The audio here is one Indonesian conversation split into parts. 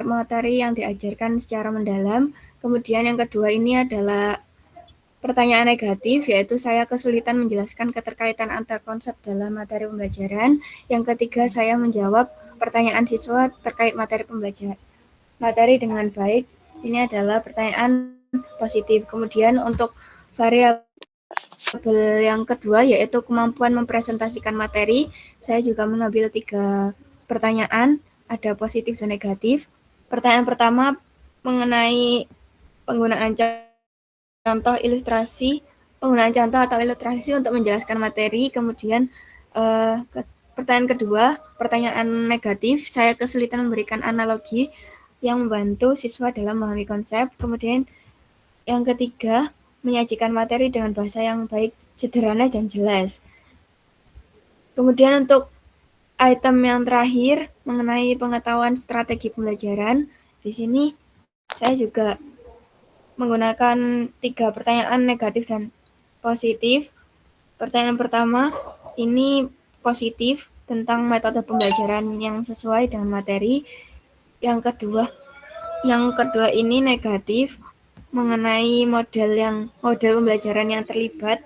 materi yang diajarkan secara mendalam. Kemudian yang kedua ini adalah pertanyaan negatif, yaitu saya kesulitan menjelaskan keterkaitan antar konsep dalam materi pembelajaran. Yang ketiga, saya menjawab pertanyaan siswa terkait materi pembelajaran materi dengan baik. Ini adalah pertanyaan positif. Kemudian untuk variabel yang kedua, yaitu kemampuan mempresentasikan materi, saya juga mengambil 3 pertanyaan, ada positif dan negatif. Pertanyaan pertama mengenai penggunaan contoh ilustrasi, penggunaan contoh atau ilustrasi untuk menjelaskan materi. Kemudian pertanyaan kedua, pertanyaan negatif, saya kesulitan memberikan analogi yang membantu siswa dalam memahami konsep. Kemudian yang ketiga, menyajikan materi dengan bahasa yang baik, sederhana, dan jelas. Kemudian untuk item yang terakhir mengenai pengetahuan strategi pembelajaran, di sini saya juga menggunakan 3 pertanyaan negatif dan positif. Pertanyaan pertama ini positif tentang metode pembelajaran yang sesuai dengan materi. Yang kedua ini negatif mengenai model pembelajaran yang terlibat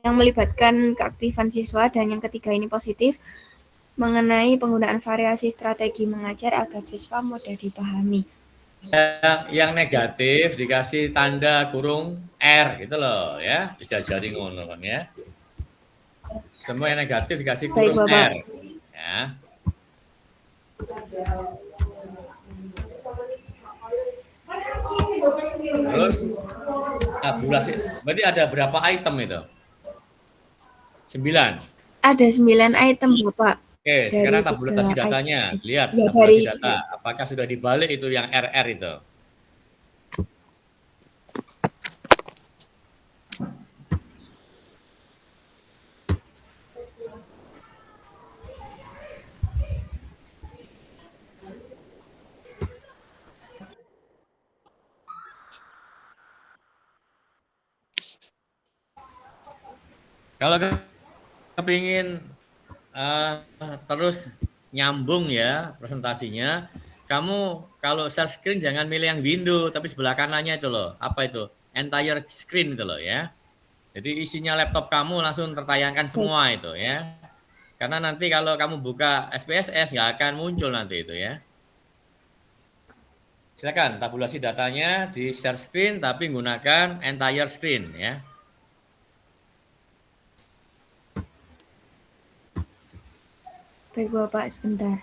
yang melibatkan keaktifan siswa, dan yang ketiga ini positif mengenai penggunaan variasi strategi mengajar agar siswa mudah dipahami. Yang negatif dikasih tanda kurung R gitu loh ya, bisa jadi ngono kan ya. Semua yang negatif dikasih kurung R ya. Terus tabulasi, berarti ada berapa item itu? 9. Ada 9 item Bapak. Oke, sekarang tabulasi datanya. Lihat ya, tabulasi data. Apakah sudah dibalik itu yang RR itu? Kalau kepingin terus nyambung ya presentasinya, kamu kalau share screen jangan milih yang window, tapi sebelah kanannya itu loh. Apa itu? Entire screen itu loh ya. Jadi isinya laptop kamu langsung tertayangkan semua itu ya. Karena nanti kalau kamu buka SPSS nggak akan muncul nanti itu ya. Silakan tabulasi datanya di share screen tapi gunakan entire screen ya. Baik Bapak, sebentar.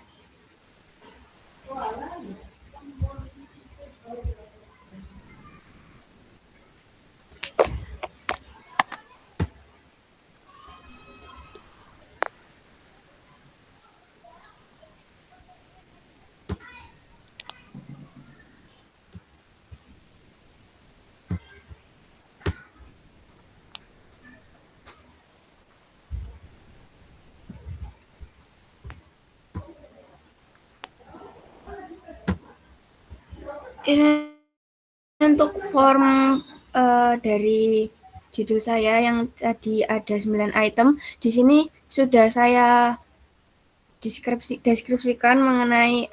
Ini untuk form dari judul saya yang tadi ada 9 item. Di sini sudah saya deskripsikan mengenai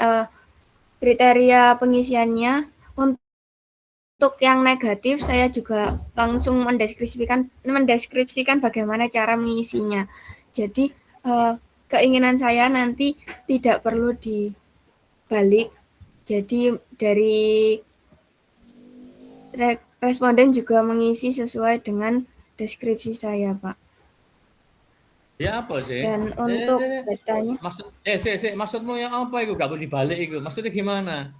kriteria pengisiannya. Untuk yang negatif saya juga langsung mendeskripsikan bagaimana cara mengisinya. Jadi keinginan saya nanti tidak perlu dibalik. Jadi dari responden juga mengisi sesuai dengan deskripsi saya, Pak. Ya apa sih? Dan untuk datanya, Maksudmu yang apa itu? Gak boleh dibalik itu. Maksudnya gimana?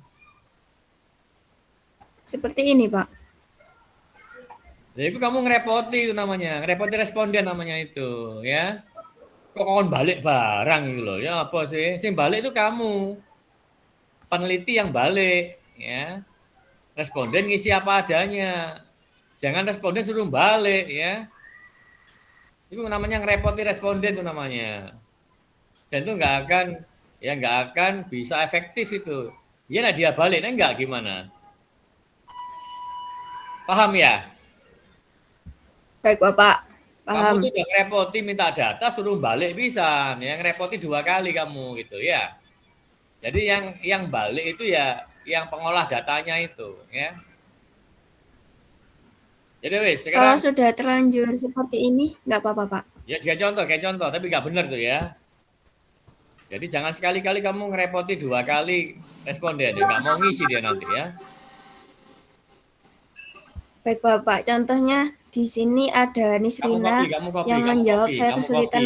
seperti ini, Pak. Ya itu kamu ngerepoti itu namanya, ngerepoti responden namanya itu, ya. Kok kon balik barang gitu loh. Ya apa sih? Sing balik itu kamu. Peneliti yang balik, ya. Responden ngisi apa adanya. Jangan responden suruh balik, ya. Itu namanya ngerepoti responden itu namanya. Dan itu nggak akan bisa efektif itu. Ya nah dia balik, nah enggak gimana? Paham ya? Baik, Bapak. Kamu Paham. tuh udah ngerepoti minta data suruh balik bisa, ya ngerepoti 2 kali kamu gitu ya. Jadi yang balik itu ya yang pengolah datanya itu, ya. Jadi wis, Kalau sekarang sudah terlanjur seperti ini, nggak apa-apa, Pak. ya kayak contoh, tapi nggak benar tuh ya. Jadi jangan sekali-kali kamu ngerepoti 2 kali responden, dia nggak mau ngisi dia nanti ya. Baik, Bapak. Contohnya di sini ada Kamu Nisrina copy, kamu copy, yang kamu menjawab copy, saya kamu copy. kesulitan.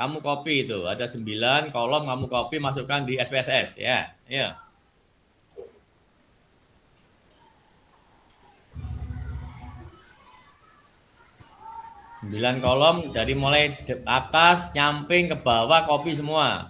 Kamu copy itu, ada 9 kolom kamu copy masukkan di SPSS ya. Ya. 9 kolom dari mulai atas nyamping ke bawah copy semua.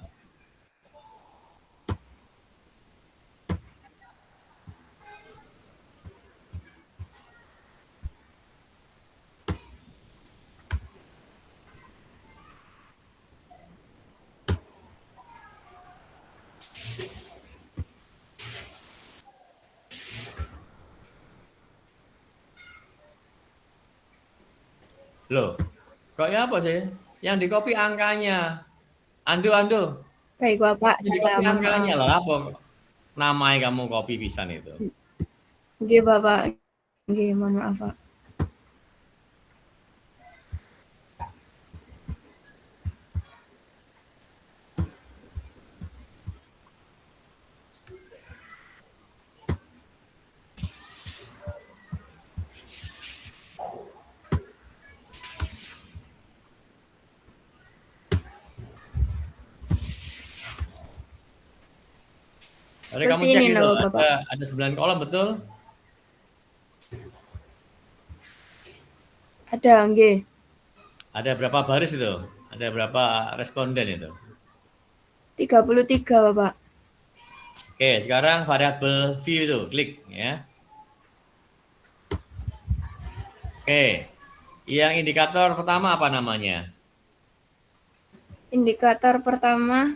Loh, kok ya apa sih? Yang di copy angkanya. Ando. Baik, Bapak. Yang di Saya copy mohon angkanya maaf. lah apa? Namanya kamu copy pisan itu. Oke, Bapak. Oke, mohon maaf, Pak. Jadi Seperti kamu cek ini, itu, nah, Bapak. ada 9 kolom betul? Ada, oke. Ada berapa baris itu? Ada berapa responden itu? 33, Bapak. Oke, sekarang variabel view itu, klik ya. Oke, yang indikator pertama apa namanya? Indikator pertama,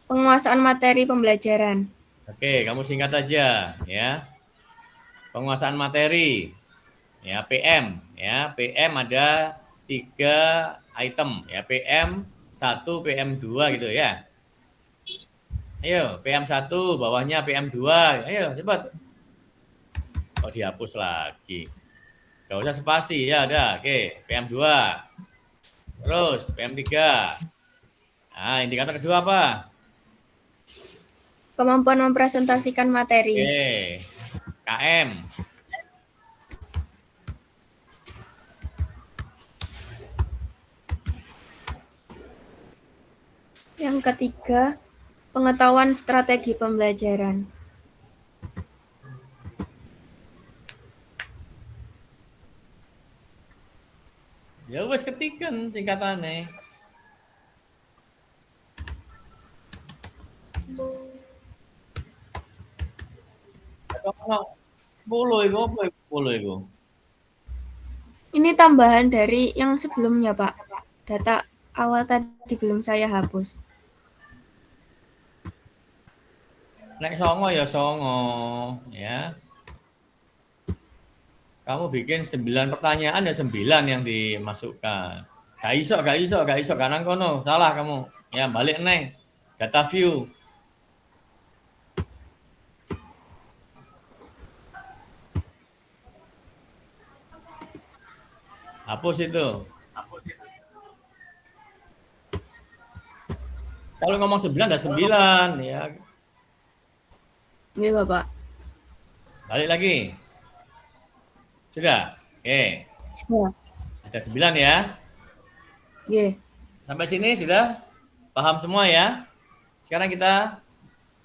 penguasaan materi pembelajaran. Oke, kamu singkat aja ya. Penguasaan materi, ya PM, ya PM ada 3 item, ya PM 1, PM 2 gitu ya. Ayo, PM 1, bawahnya PM 2, ayo cepat. Oh dihapus lagi. Gak usah spasi, ya ada. Oke, PM 2. Terus PM 3. Nah, indikator kedua apa? Kemampuan mempresentasikan materi. Oke, KM. Yang ketiga, pengetahuan strategi pembelajaran. Ya wes ketikan singkatannya. Kalau 10 itu apa 10 itu? Ini tambahan dari yang sebelumnya, Pak. Data awal tadi belum saya hapus. Nek songo ya songo, ya. Kamu bikin 9 pertanyaan ya 9 yang dimasukkan. Gak iso, kanan kono, salah kamu. Ya balik neng, data view. Hapus itu. Kalau ngomong 9 ada 9 ya. Iya, Bapak. Balik lagi. Sudah? Oke. Sudah. Ada 9 ya. Iya. Sampai sini sudah paham semua ya? Sekarang kita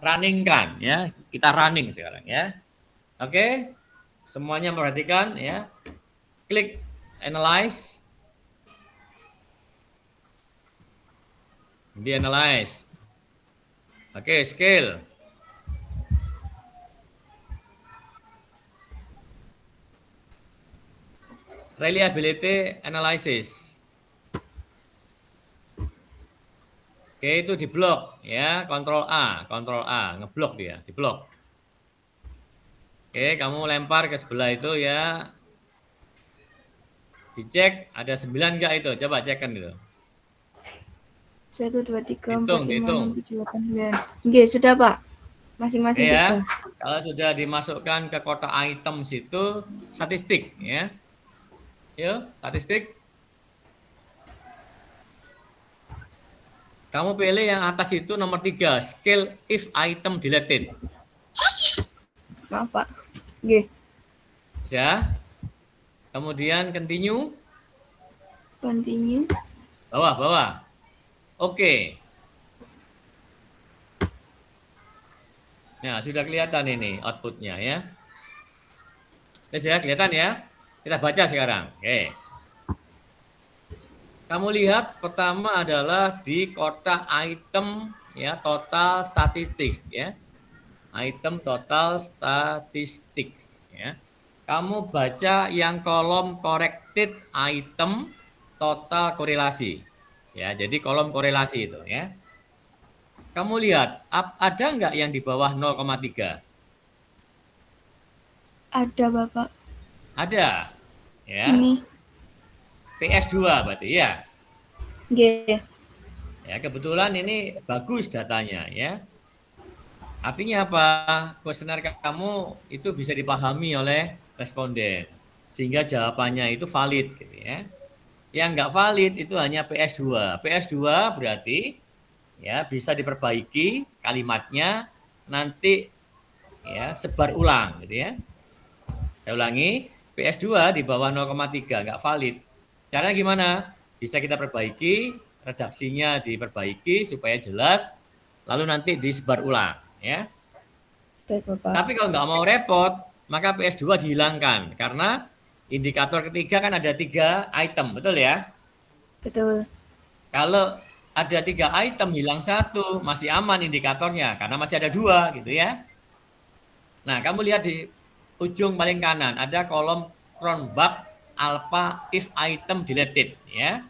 runningkan ya. Kita running sekarang ya. Oke? Semuanya perhatikan ya. Klik analyze. Di analyze. Oke, scale. Reliability analysis. Oke, itu di blok ya, kontrol A, ngeblok dia, di blok. Oke, kamu lempar ke sebelah itu ya. Dicek ada 9 enggak itu? Coba cekkan itu. 1, 2, 3, 4, Hitung, 5, hitung. 6, 7, 8, 9. Oke, sudah, Pak. Masing-masing ya. 3. Kalau sudah dimasukkan ke kotak item situ, statistik ya. Yuk, statistik. Kamu pilih yang atas itu nomor 3, skill if item deleted. Maaf, Pak. Nggih. Ya. Kemudian continue. Continue. Bawah. Oke. Nah, sudah kelihatan ini outputnya ya. Ya, kelihatan ya. Kita baca sekarang. Oke. Kamu lihat pertama adalah di kotak item ya, total statistics ya. Item total statistics ya. Kamu baca yang kolom corrected item total korelasi. Ya, jadi kolom korelasi itu ya. Kamu lihat ada nggak yang di bawah 0,3? Ada, Bapak. Ada. Ya. Ini. PS2 berarti ya. Nggih. Ya, kebetulan ini bagus datanya ya. Artinya apa? Kuesioner kamu itu bisa dipahami oleh responden sehingga jawabannya itu valid gitu ya. Yang nggak valid itu hanya PS2. PS2 berarti ya bisa diperbaiki kalimatnya nanti ya sebar ulang gitu ya. Saya ulangi, PS2 di bawah 0,3 nggak valid. Caranya gimana? Bisa kita perbaiki, redaksinya diperbaiki supaya jelas, lalu nanti disebar ulang ya. Baik, Bapak. Tapi kalau nggak mau repot, maka PS2 dihilangkan karena indikator ketiga kan ada 3 item, betul ya? Betul. Kalau ada 3 item hilang 1 masih aman indikatornya karena masih ada 2 gitu ya. Nah, kamu lihat di ujung paling kanan ada kolom Cronbach alpha if item deleted ya.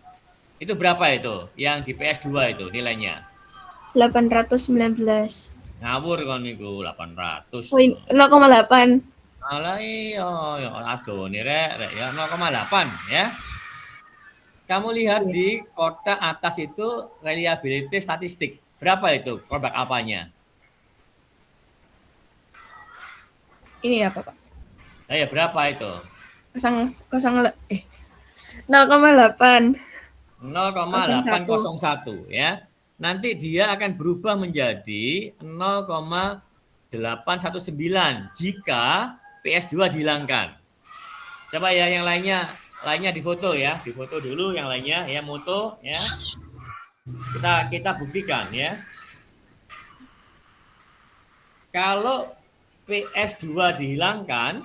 Itu berapa itu yang di PS2 itu nilainya? 819. Ngawur kan niku 800. Oh, 0,8. Alah iya, ya adone rek ya 0,8 ya. Kamu lihat di kotak atas itu reliability statistik. Berapa itu Cronbach apanya? Ini ya, Bapak. Ya berapa itu? 0,8. 0,801 ya. Nanti dia akan berubah menjadi 0,819 jika PS2 dihilangkan. Coba ya yang lainnya difoto ya, difoto dulu yang lainnya ya, moto ya. Kita buktikan ya. Kalau PS2 dihilangkan,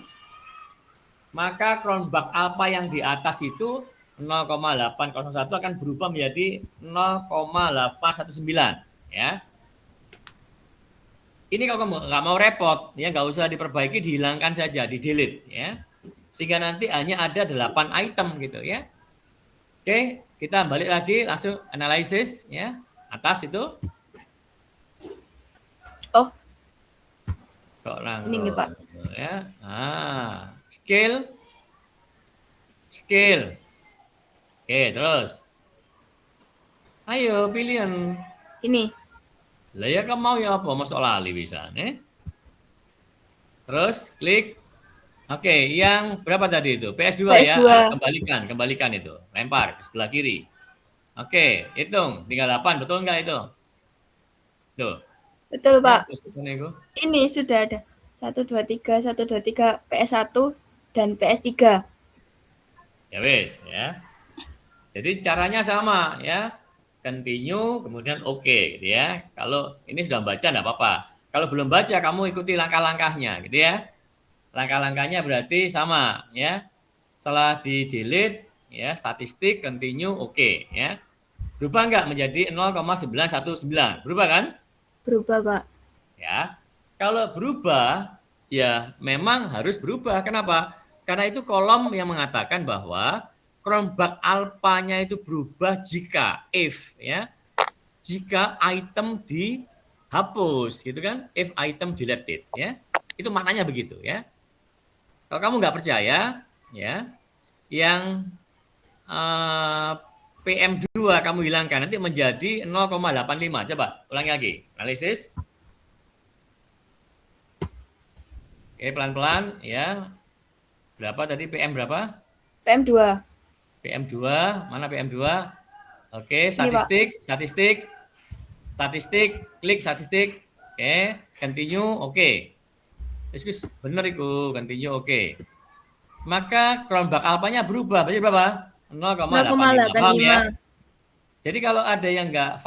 maka Cronbach alpha yang di atas itu 0,801 akan berubah menjadi 0,819 ya. Ini kalau kamu nggak mau repot ya, nggak usah diperbaiki, dihilangkan saja, di delete ya. Sehingga nanti hanya ada 8 item gitu ya. Oke, kita balik lagi langsung analisis ya. Atas itu. Oh. Kok langsung Ini nih, Pak. Ya. Ah, skill. Oke, terus. Ayo pilihan. Ini. Lah ya kamu mau ya apa? Masuk lali bisa, nih. Terus klik. Oke, yang berapa tadi itu? PS2 ya. Kembalikan itu. Lempar ke sebelah kiri. Oke, hitung 38, betul enggak itu? Tuh. Betul, Pak. Ya, ini sudah ada 123 PS1 dan PS3. Ya wes ya. Jadi caranya sama ya. Continue kemudian oke gitu ya. Kalau ini sudah baca enggak apa-apa. Kalau belum baca kamu ikuti langkah-langkahnya gitu ya. Langkah-langkahnya berarti sama ya. Setelah di delete ya, statistik continue oke ya. Berubah enggak menjadi 0,919? Berubah kan? Berubah, Pak. Ya. Kalau berubah ya memang harus berubah. Kenapa? Karena itu kolom yang mengatakan bahwa Cronbach alpha-nya itu berubah jika if ya. Jika item dihapus gitu kan? If item deleted ya. Itu maknanya begitu ya. Kalau kamu nggak percaya ya, yang PM2 kamu hilangkan nanti menjadi 0,85. Coba ulangi lagi. Analisis. Oke, pelan-pelan ya. Berapa tadi PM berapa? PM2. PM2, mana PM2? Oke, Ini, Pak. klik statistik. Oke, continue, oke. Terus bener itu, continue, oke. Maka Cronbach alpanya berubah, berapa? 0,85, paham ya? 0,85. Jadi kalau ada yang nggak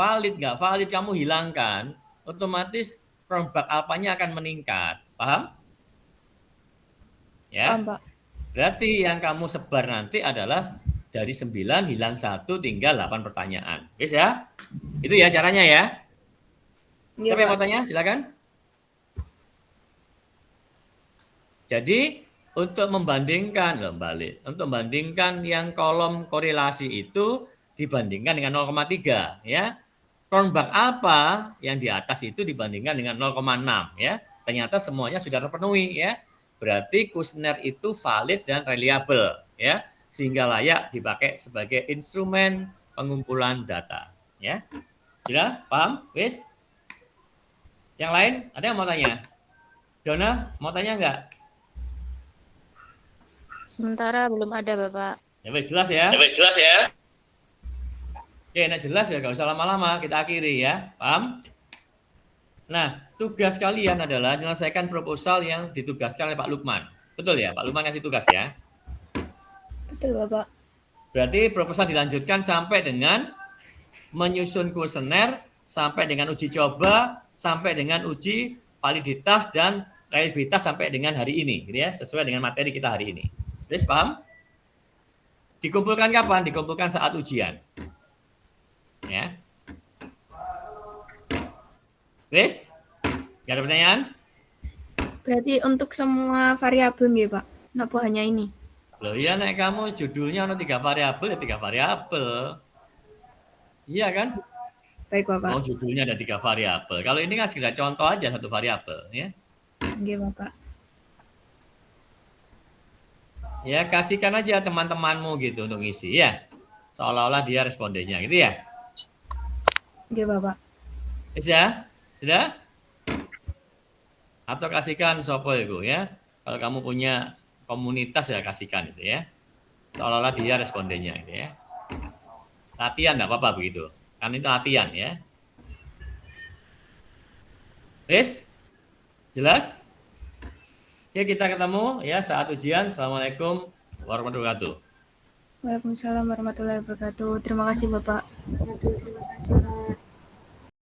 valid kamu hilangkan, otomatis Cronbach alpanya akan meningkat, paham? Ya. Paham, Pak. Berarti yang kamu sebar nanti adalah dari 9 hilang 1 tinggal 8 pertanyaan. Bisa ya? Itu ya caranya ya. Iya, Siapa yang Pak. mau tanya? Silakan. Jadi untuk membandingkan yang kolom korelasi itu dibandingkan dengan 0,3 ya. Cronbach alpha yang di atas itu dibandingkan dengan 0,6 ya. Ternyata semuanya sudah terpenuhi ya. Berarti kuesioner itu valid dan reliable ya, sehingga layak dipakai sebagai instrumen pengumpulan data ya. Sudah paham? Wis? Yang lain ada yang mau tanya? Dona mau tanya enggak? Sementara belum ada, Bapak. Ya wis jelas ya. Oke, nah jelas ya, nggak usah lama-lama, kita akhiri ya, paham? Nah, tugas kalian adalah menyelesaikan proposal yang ditugaskan oleh Pak Lukman. Betul ya, Pak Lukman ngasih tugas ya? Betul, Bapak. Berarti proposal dilanjutkan sampai dengan menyusun kuesioner, sampai dengan uji coba, sampai dengan uji validitas dan reliabilitas sampai dengan hari ini, gitu ya, sesuai dengan materi kita hari ini. Terus paham? Dikumpulkan kapan? Dikumpulkan saat ujian. Ya. Wis? Gak ada pertanyaan? Berarti untuk semua variabel nggih, Pak? Napa hanya ini? Loh iya, nek kamu judulnya ada 3 variabel, ya 3 variabel. Iya kan? Baik, Bapak. Oh, judulnya ada 3 variabel. Kalau ini kan sekedar contoh aja satu variabel, ya. Nggih, Bapak. Ya, kasihkan aja teman-temanmu gitu untuk ngisi ya. Seolah-olah dia respondennya gitu ya. Nggih, Bapak. Bisa? Sudah? Atau kasihkan sopo itu ya. Kalau kamu punya komunitas ya kasihkan itu ya. Seolah-olah dia respondennya gitu ya. Latihan enggak apa-apa begitu. Kan itu latihan ya. Wis? Jelas? Oke, kita ketemu ya saat ujian. Assalamualaikum warahmatullahi wabarakatuh. Waalaikumsalam warahmatullahi wabarakatuh. Terima kasih, Bapak. Terima kasih, Pak.